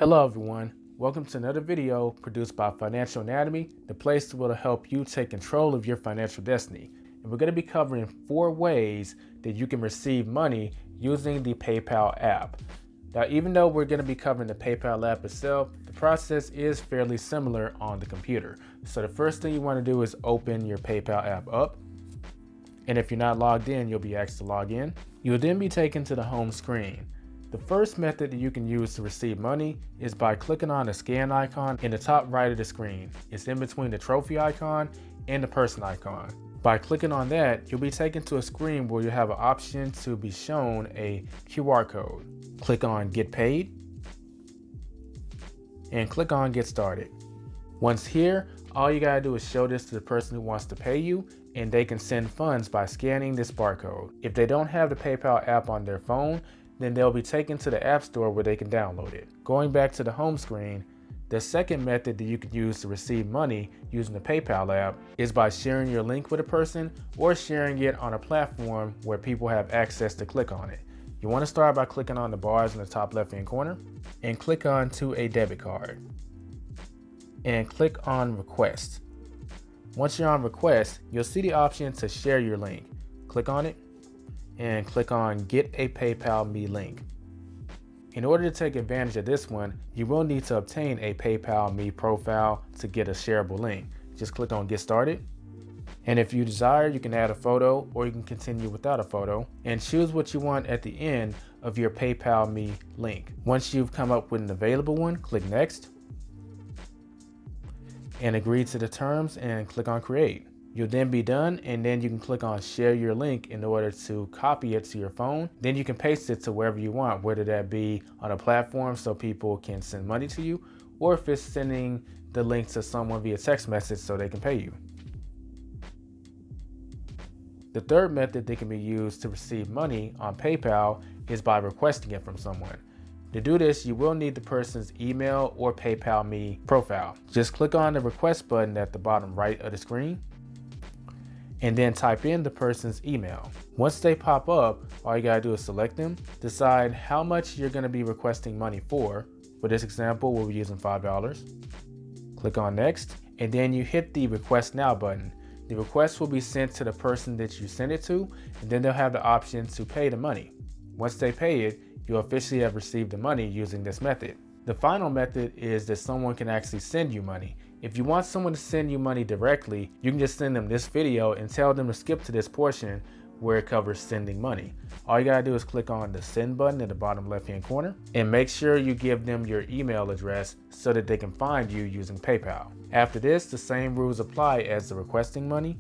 Hello everyone, welcome to another video produced by Financial Anatomy, the place that will help you take control of your financial destiny. And we're going to be covering 4 ways that you can receive money using the PayPal app. Now, even though we're going to be covering the PayPal app itself, the process is fairly similar on the computer. So the first thing you want to do is open your PayPal app up. And if you're not logged in, you'll be asked to log in. You'll then be taken to the home screen. The first method that you can use to receive money is by clicking on the scan icon in the top right of the screen. It's in between the trophy icon and the person icon. By clicking on that, you'll be taken to a screen where you have an option to be shown a QR code. Click on Get Paid and click on Get Started. Once here, all you gotta do is show this to the person who wants to pay you, and they can send funds by scanning this barcode. If they don't have the PayPal app on their phone, then they'll be taken to the App Store where they can download it. Going back to the home screen, the second method that you can use to receive money using the PayPal app is by sharing your link with a person or sharing it on a platform where people have access to click on it. You want to start by clicking on the bars in the top left-hand corner and click on to a debit card and click on Request. Once you're on Request, you'll see the option to share your link. Click on it and click on Get a PayPal Me link. In order to take advantage of this one, you will need to obtain a PayPal Me profile to get a shareable link. Just click on Get Started. And if you desire, you can add a photo or you can continue without a photo and choose what you want at the end of your PayPal Me link. Once you've come up with an available one, click Next and agree to the terms and click on Create. You'll then be done, and then you can click on Share Your Link in order to copy it to your phone. Then you can paste it to wherever you want, whether that be on a platform so people can send money to you, or if it's sending the link to someone via text message so they can pay you. The third method that can be used to receive money on PayPal is by requesting it from someone. To do this, you will need the person's email or PayPal Me profile. Just click on the request button at the bottom right of the screen and then type in the person's email. Once they pop up, all you gotta do is select them, decide how much you're gonna be requesting money for. For this example, we'll be using $5. Click on Next, and then you hit the Request Now button. The request will be sent to the person that you send it to, and then they'll have the option to pay the money. Once they pay it, you'll officially have received the money using this method. The final method is that someone can actually send you money. If you want someone to send you money directly, you can just send them this video and tell them to skip to this portion where it covers sending money. All you gotta do is click on the send button at the bottom left-hand corner and make sure you give them your email address so that they can find you using PayPal. After this, the same rules apply as the requesting money.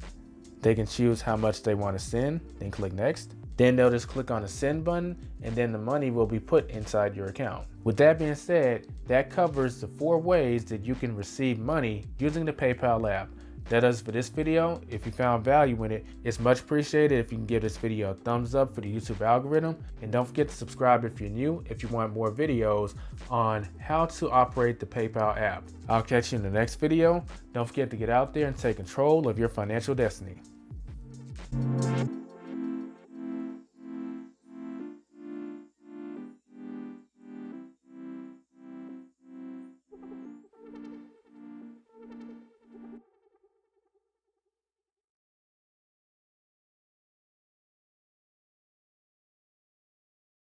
They can choose how much they want to send, then click Next. Then they'll just click on the send button, and then the money will be put inside your account. With that being said, that covers the 4 ways that you can receive money using the PayPal app. That does for this video. If you found value in it, it's much appreciated if you can give this video a thumbs up for the YouTube algorithm. And don't forget to subscribe if you're new, if you want more videos on how to operate the PayPal app. I'll catch you in the next video. Don't forget to get out there and take control of your financial destiny.